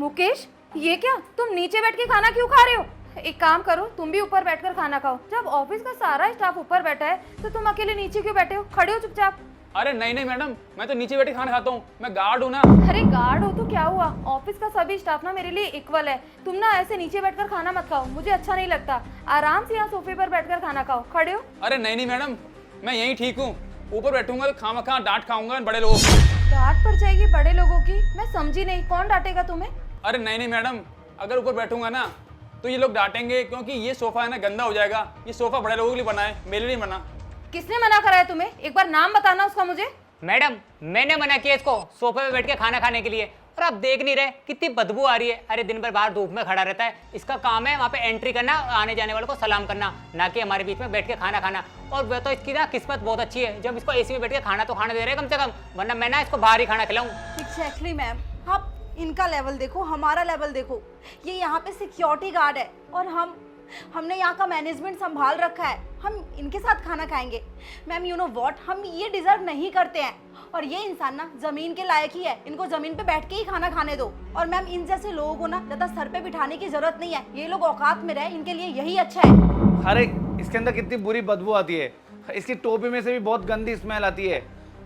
मुकेश, ये क्या, तुम नीचे बैठ के खाना क्यों खा रहे हो? एक काम करो, तुम भी ऊपर बैठकर खाना खाओ। जब ऑफिस का सारा स्टाफ ऊपर बैठा है तो तुम अकेले नीचे क्यों बैठे हो? खड़े हो चुपचाप। अरे नहीं नहीं मैडम, मैं तो नीचे बैठे खाना खाता हूँ, मैं गार्ड हूँ ना। अरे गार्ड हो तो क्या हुआ, ऑफिस का सभी स्टाफ ना मेरे लिए इक्वल है। तुम ना ऐसे नीचे बैठकर खाना मत खाओ, मुझे अच्छा नहीं लगता। आराम से यहाँ सोफे पर बैठकर खाना खाओ। खड़े हो। अरे नहीं नहीं मैडम, मैं यहीं ठीक हूँ। ऊपर बैठूंगा तो खामखा डांट खाऊंगा बड़े लोगों की। डांट पड़ जाएगी बड़े लोगों की? मैं समझी नहीं, कौन डांटेगा तुम्हें? अरे नहीं नहीं मैडम, अगर ऊपर बैठूंगा ना तो ये लोग डांटेंगे, क्योंकि ये सोफा है ना गंदा हो जाएगा। ये सोफा बड़े लोगों के लिए बना है, मेरे लिए नहीं बना। किसने मना करा है तुम्हें? एक बार नाम बताना उसका मुझे। मैडम, मैंने मना किया इसको सोफे पे बैठ के खाना खाने के लिए, और आप देख नहीं रहे कितनी बदबू आ रही है। अरे दिन भर बाहर धूप में खड़ा रहता है, इसका काम है वहाँ पे एंट्री करना, आने जाने वालों को सलाम करना, ना कि हमारे बीच में बैठ के खाना खाना। और वह तो इसकी ना किस्मत बहुत अच्छी है, जब इसको एसी में बैठ के खाना तो खाने दे रहे हैं कम से कम, वरना मैं ना इसको बाहर ही खाना खिलाऊं। एग्जैक्टली मैम, आप इनका लेवल देखो, हमारा लेवल देखो। ये यहाँ पे सिक्योरिटी गार्ड है और हमने यहाँ का मैनेजमेंट संभाल रखा है। हम इनके साथ खाना खाएंगे? मैम यू नो व्हाट, हम ये डिजर्व नहीं करते हैं। और ये इंसान ना जमीन के लायक ही है, इनको जमीन पे बैठ के ही खाना खाने दो। और मैम इन जैसे लोगों को ना ज़्यादा सर पे बिठाने की जरूरत नहीं है, ये लोग औकात में रहे, इनके लिए यही अच्छा है। अरे इसके अंदर कितनी बुरी बदबू आती है, इसकी टोपी में से भी बहुत गंदी स्मेल आती है,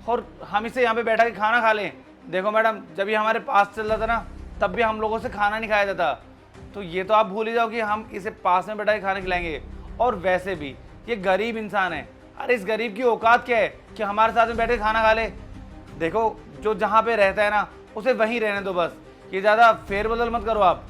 और हम इसे यहाँ पे बैठा के खाना खा लें। देखो मैडम, जब ये हमारे पास चल रहा था ना, तब भी हम लोगों से खाना नहीं खाया जाता, तो ये तो आप भूल ही जाओ कि हम इसे पास में बैठा के खाना खिलाएंगे। और वैसे भी ये गरीब इंसान है, अरे इस गरीब की औकात क्या है कि हमारे साथ में बैठे खाना खा ले। देखो, जो जहाँ पे रहता है ना उसे वहीं रहने दो बस, ये ज़्यादा फेरबदल मत करो आप।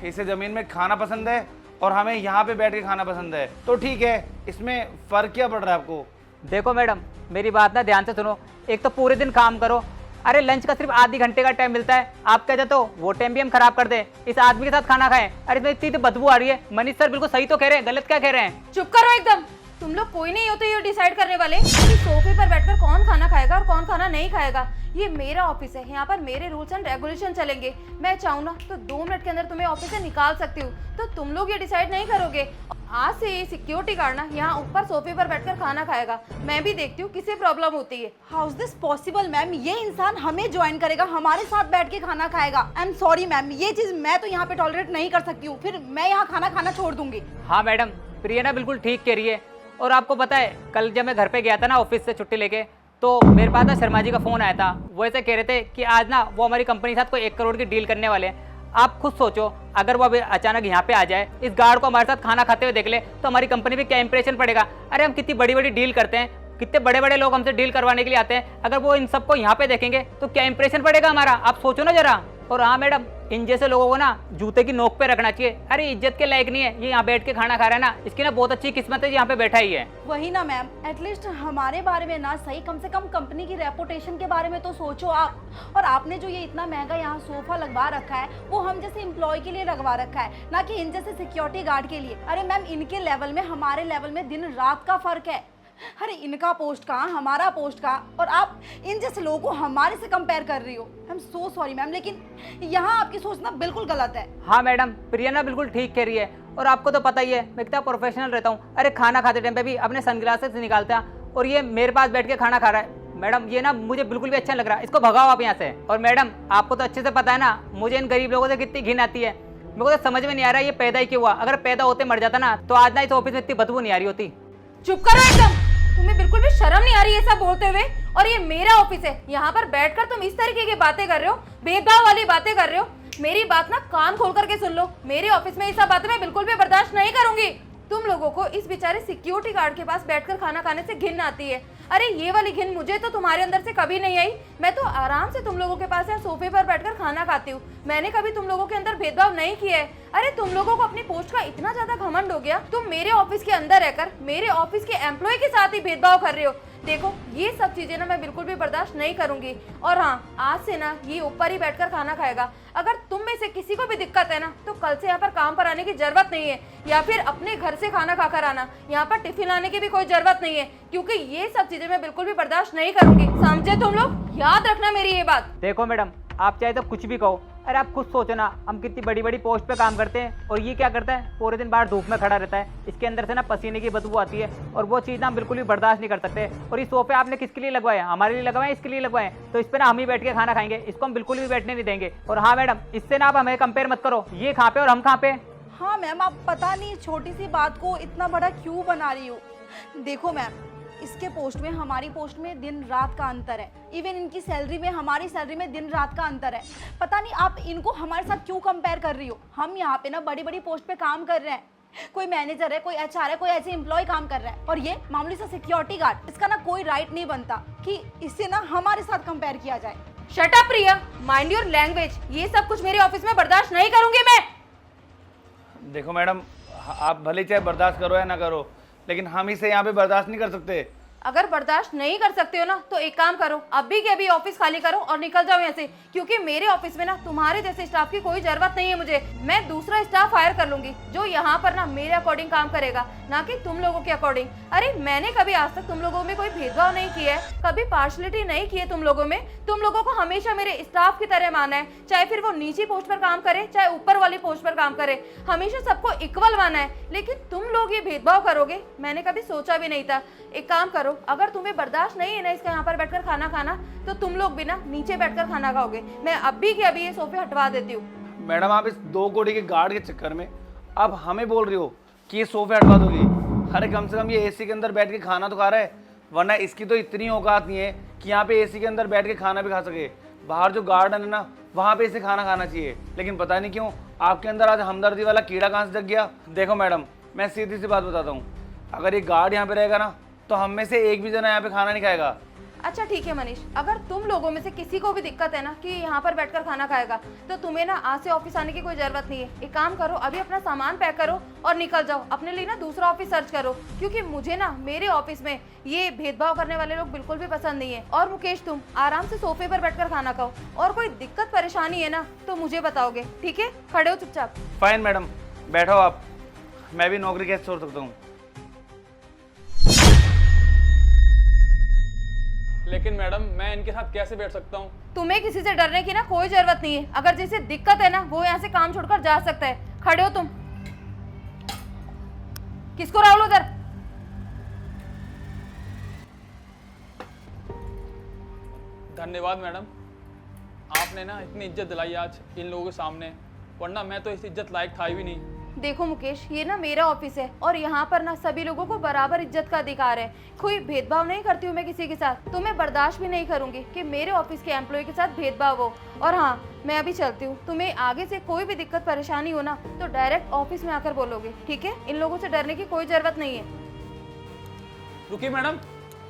इसे ज़मीन में खाना पसंद है और हमें यहाँ पे बैठ के खाना पसंद है, तो ठीक है, इसमें फ़र्क क्या पड़ रहा है आपको? देखो मैडम, मेरी बात ना ध्यान से सुनो। एक तो पूरे दिन काम करो, अरे लंच का सिर्फ आधी घंटे का टाइम मिलता है, आप कह जाते हो वो टाइम भी हम खराब कर दे, इस आदमी के साथ खाना खाएं। अरे इसमें इतनी तो बदबू आ रही है। मनीष सर बिल्कुल सही तो कह रहे हैं, गलत क्या कह रहे हैं? चुप करो एकदम। तुम लोग कोई नहीं हो तो ये डिसाइड करने वाले कि सोफे पर बैठकर कौन खाना खाएगा और कौन खाना नहीं खाएगा। ये मेरा ऑफिस है, यहाँ पर मेरे रूल्स एंड रेगुलेशन चलेंगे। मैं चाहूँ ना तो 2 मिनट के अंदर तुम्हें ऑफिस से निकाल सकती हूँ, तो तुम लोग ये डिसाइड नहीं करोगे। आज से ये सिक्योरिटी गार्ड ना यहाँ ऊपर सोफे पर बैठकर खाना खाएगा। मैं भी देखती हूँ किसे प्रॉब्लम होती है। How is this possible ma'am? ये इंसान हमें ज्वाइन करेगा, हमारे साथ बैठ के खाना खाएगा। आई एम सॉरी मैम, ये चीज़ मैं तो यहाँ पे टॉलरेट नहीं कर सकती हूँ, फिर मैं यहाँ खाना खाना छोड़ दूंगी। हाँ मैडम, प्रिया ना बिल्कुल ठीक कह रही है। और आपको पता है, कल जब मैं घर पे गया था ना ऑफिस से छुट्टी लेके, तो मेरे पास ना शर्मा जी का फ़ोन आया था। वो ऐसे कह रहे थे कि आज ना वो हमारी कंपनी के साथ कोई 1 करोड़ की डील करने वाले हैं। आप खुद सोचो, अगर वो अभी अचानक यहाँ पे आ जाए, इस गार्ड को हमारे साथ खाना खाते हुए देख ले, तो हमारी कंपनी पे क्या इंप्रेशन पड़ेगा। अरे हम कितनी बड़ी बड़ी डील करते हैं, कितने बड़े बड़े लोग हमसे डील करवाने के लिए आते हैं, अगर वो इन सबको यहाँ पे देखेंगे तो क्या इंप्रेशन पड़ेगा हमारा, आप सोचो ना जरा। और हाँ मैडम, इन जैसे लोगों को ना जूते की नोक पे रखना चाहिए। अरे इज्जत के लायक नहीं है ये यहाँ बैठ के खाना खा रहा है ना, इसकी ना बहुत अच्छी किस्मत है यहाँ पे बैठा ही है। वही ना मैम, एटलीस्ट हमारे बारे में ना सही, कम से कम कंपनी की रेपुटेशन के बारे में तो सोचो आप। और आपने जो ये इतना महंगा यहाँ सोफा लगवा रखा है, वो हम जैसे एम्प्लॉय के लिए लगवा रखा है, ना कि इन जैसे सिक्योरिटी गार्ड के लिए। अरे मैम, इनके लेवल में हमारे लेवल में दिन रात का फर्क है। अरे इनका पोस्ट कहाँ, हमारा पोस्ट कहाँ, और आप इन जैसे लोगों को हमारे से कंपेयर कर रही हो। I am so sorry ma'am, लेकिन यहाँ आपकी सोचना बिल्कुल गलत है। हाँ मैडम, प्रिया ना बिल्कुल ठीक कह रही है। और आपको तो पता ही है मैं कितना प्रोफेशनल रहता हूँ। अरे खाना खाते टाइम पे भी अपने सनग्लासेस निकालता है, और ये मेरे पास बैठ के खाना खा रहा है। मैडम ये ना मुझे बिल्कुल भी अच्छा लग रहा है, इसको भगाओ आप यहाँ से। और मैडम आपको तो अच्छे से पता है ना, मुझे इन गरीब लोगों से कितनी घिन आती है। मेरे को तो समझ में नहीं आ रहा है ये पैदा ही क्यों हुआ। अगर पैदा होते मर जाता ना, तो आज ना इस ऑफिस में इतनी बदबू नहीं आ रही होती। चुप करो एकदम। तुम्हें बिल्कुल भी शर्म नहीं आ रही है ऐसा बोलते हुए? और ये मेरा ऑफिस है, यहाँ पर बैठकर तुम इस तरीके की बातें कर रहे हो, भेदभाव वाली बातें कर रहे हो। मेरी बात ना कान खोल करके सुन लो, मेरे ऑफिस में ये सब बातें मैं बिल्कुल भी बर्दाश्त नहीं करूंगी। तुम लोगों को इस बेचारे सिक्योरिटी गार्ड के पास बैठकर खाना खाने से घिन आती है। अरे ये वाली घिन मुझे तो तुम्हारे अंदर से कभी नहीं आई। मैं तो आराम से तुम लोगों के पास यहाँ सोफे पर बैठकर खाना खाती हूँ। मैंने कभी तुम लोगों के अंदर भेदभाव नहीं किया है। अरे तुम लोगों को अपनी पोस्ट का इतना ज्यादा घमंड हो गया, तुम मेरे ऑफिस के अंदर रहकर मेरे ऑफिस के एम्प्लॉय के साथ ही भेदभाव कर रहे हो। देखो, ये सब चीजें ना मैं बिल्कुल भी बर्दाश्त नहीं करूंगी। और हाँ, आज से ना ये ऊपर ही बैठकर खाना खाएगा। अगर तुम में से किसी को भी दिक्कत है ना, तो कल से यहाँ पर काम पर आने की जरूरत नहीं है, या फिर अपने घर से खाना खाकर आना। यहाँ पर टिफिन लाने की भी कोई जरूरत नहीं है, क्योंकि ये सब चीजें मैं बिल्कुल भी बर्दाश्त नहीं करूंगी। समझे तुम लोग? याद रखना मेरी ये बात। देखो मैडम, आप चाहे तो कुछ भी कहो, अरे आप खुद सोचो ना, हम कितनी बड़ी बड़ी पोस्ट पे काम करते हैं और ये क्या करता है, पूरे दिन बाहर धूप में खड़ा रहता है, इसके अंदर से ना पसीने की बदबू आती है और वो चीज़ ना हम बिल्कुल भी बर्दाश्त नहीं कर सकते। और ये सोफे आपने किसके लिए लगवाए हैं? हमारे लिए लगवाए, इसके लिए लगवाए, तो इस पर ना हम ही बैठ के खाना खाएंगे, इसको हम बिल्कुल भी बैठने नहीं देंगे। और हाँ मैडम, इससे ना आप हमें कंपेयर मत करो, ये कहाँ पे और हम कहाँ पे। हाँ मैम, आप पता नहीं छोटी सी बात को इतना बड़ा क्यों बना रही हो। देखो मैम, इसके पोस्ट में हमारी पोस्ट में दिन रात का अंतर है, इवन इनकी सैलरी में हमारी सैलरी में दिन रात का अंतर है। पता नहीं आप इनको हमारे साथ क्यों कंपेयर कर रही हो। हम यहाँ पे ना बड़ी बड़ी पोस्ट पे काम कर रहे हैं, कोई मैनेजर है, कोई एचआर है, कोई ऐसे एम्प्लॉय काम कर रहा है, और ये मामूली सा सिक्योरिटी गार्ड, इसका ना कोई राइट नहीं बनता कि इससे ना हमारे साथ कंपेयर किया जाए। Shut up Priya, mind your language. ये सब कुछ मेरे ऑफिस में बर्दाश्त नहीं करूंगी मैं। देखो मैडम, आप भले चाहे बर्दाश्त करो या ना करो, लेकिन हम इसे यहाँ पे बर्दाश्त नहीं कर सकते। अगर बर्दाश्त नहीं कर सकते हो ना तो एक काम करो, अभी के अभी ऑफिस खाली करो और निकल जाओ यहाँ से, क्योंकि मेरे ऑफिस में ना तुम्हारे जैसे स्टाफ की कोई जरूरत नहीं है मुझे। मैं दूसरा स्टाफ हायर कर लूंगी जो यहाँ पर ना मेरे अकॉर्डिंग काम करेगा, ना कि तुम लोगों के अकॉर्डिंग। अरे मैंने कभी आज तक तुम लोगों में कोई भेदभाव नहीं किया है, कभी पार्शलिटी नहीं की है तुम लोगों में। तुम लोगों को हमेशा मेरे स्टाफ की तरह माना है, चाहे फिर वो नीची पोस्ट पर काम करे चाहे ऊपर वाली पोस्ट पर काम करे, हमेशा सबको इक्वल माना है। लेकिन तुम लोग ये भेदभाव करोगे मैंने कभी सोचा भी नहीं था। एक काम करो, अगर तुम्हें बर्दाश्त नहीं है ना इसका यहाँ पर बैठकर खाना खाना, तो तुम लोग भी ना नीचे बैठकर खाना खाओगे। मैं अभी के अभी ये सोफे हटवा देती हूँ। मैडम, आप इस 2 कोटी के गार्ड के चक्कर में आप हमें बोल रही हो कि ये सोफे हटवा दोगी। अरे कम से कम ये एसी के अंदर बैठ के खाना तो खा रहा है, वरना इसकी तो इतनी औकात नहीं है कि यहाँ पे एसी के अंदर बैठ के खाना भी खा सके। बाहर जो गार्डन है ना, वहाँ पे इसे खाना खाना चाहिए, लेकिन पता नहीं क्यों आपके अंदर आज हमदर्दी वाला कीड़ा कहाँ से जग गया। देखो मैडम, मैं सीधी सी बात बताता हूँ, अगर ये गार्ड यहाँ पे रहेगा ना तो हम में से एक भी जना यहाँ पे खाना नहीं खाएगा। अच्छा ठीक है मनीष, अगर तुम लोगों में से किसी को भी दिक्कत है ना कि यहाँ पर बैठकर खाना खाएगा, तो तुम्हें ना आज से ऑफिस आने की कोई जरूरत नहीं है। एक काम करो, अभी अपना सामान पैक करो और निकल जाओ, अपने लिए ना दूसरा ऑफिस सर्च करो, क्योंकि मुझे ना मेरे ऑफिस में ये भेदभाव करने वाले लोग बिल्कुल भी पसंद नहीं है। और मुकेश, तुम आराम से सोफे पर बैठकर खाना खाओ, और कोई दिक्कत परेशानी है ना तो मुझे बताओगे, ठीक है? खड़े हो चुपचाप। फाइन मैडम, बैठो आप, मैं भी नौकरी कैसे छोड़ सकता हूँ। लेकिन मैडम, मैं इनके साथ कैसे बैठ सकता हूँ? तुम्हें किसी से डरने की ना कोई जरूरत नहीं है। अगर जिसे दिक्कत है ना वो यहाँ से काम छोड़कर जा सकता है। खड़े हो तुम, किसको राहुल उधर। धन्यवाद मैडम, आपने ना इतनी इज्जत दिलाई आज इन लोगों के सामने, वरना मैं तो इस इज्जत लायक था ही भी नहीं। देखो मुकेश, ये ना मेरा ऑफिस है और यहाँ पर ना सभी लोगों को बराबर इज्जत का अधिकार है। कोई भेदभाव नहीं करती हूँ मैं किसी के साथ। तो मैं बर्दाश्त भी नहीं करूंगी कि मेरे ऑफिस के एम्प्लॉय के साथ भेदभाव हो। और हाँ, मैं अभी चलती हूँ। तुम्हें आगे से कोई भी दिक्कत परेशानी हो ना तो डायरेक्ट ऑफिस में आकर बोलोगे, ठीक है? इन लोगों से डरने की कोई जरूरत नहीं है। रुकिए मैडम,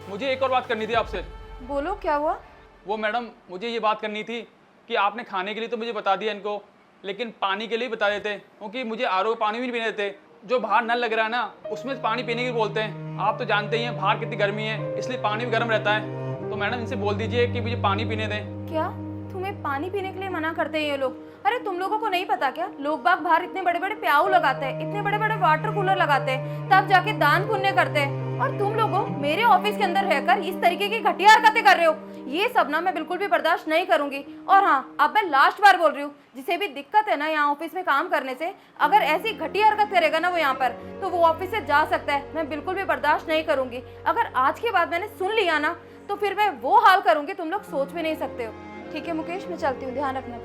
मुझे एक और बात करनी थी आपसे। बोलो, क्या हुआ? वो मैडम, मुझे ये बात करनी थी कि आपने खाने के लिए तो मुझे बता दिया इनको, लेकिन पानी के लिए बता देते, क्योंकि मुझे आरओ पानी भी नहीं पीने देते। जो बाहर नल लग रहा है ना, उसमें पानी पीने की बोलते हैं। आप तो जानते ही हैं बाहर कितनी गर्मी है, इसलिए पानी भी गर्म रहता है। तो मैडम, इनसे बोल दीजिए कि मुझे पानी पीने दें। क्या तुम्हें पानी पीने के लिए मना करते हैं ये लोग? अरे तुम लोगों को नहीं पता क्या, लोग बाग बाहर इतने बड़े बड़े प्याऊ लगाते हैं, इतने बड़े बड़े वाटर कूलर लगाते हैं, तब जाके दान पुण्य करते हैं। और तुम लोगों मेरे ऑफिस के अंदर रहकर इस तरीके की घटिया हरकतें कर रहे हो। ये सब ना मैं बिल्कुल भी बर्दाश्त नहीं करूंगी। और हाँ, अब मैं लास्ट बार बोल रही हूँ, जिसे भी दिक्कत है ना यहाँ ऑफिस में काम करने से, अगर ऐसी घटिया हरकत करेगा ना वो यहाँ पर, तो वो ऑफिस से जा सकता है। मैं बिल्कुल भी बर्दाश्त नहीं करूंगी। अगर आज के बाद मैंने सुन लिया ना तो फिर मैं वो हाल करूंगी तुम लोग सोच भी नहीं सकते हो। ठीक है मुकेश, मैं चलती हूँ, ध्यान रखना।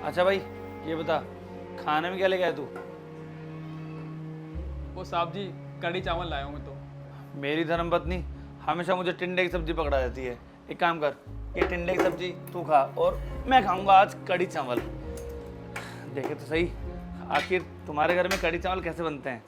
अच्छा भाई, ये बता, खाने में क्या लेके आया तू? वो साहब जी, कढ़ी चावल लाया हूँ मैं तो। मेरी धर्मपत्नी हमेशा मुझे टिंडे की सब्जी पकड़ा देती है। एक काम कर, ये टिंडे की सब्जी तू खा और मैं खाऊंगा आज कढ़ी चावल। देखे तो सही, आखिर तुम्हारे घर में कढ़ी चावल कैसे बनते हैं।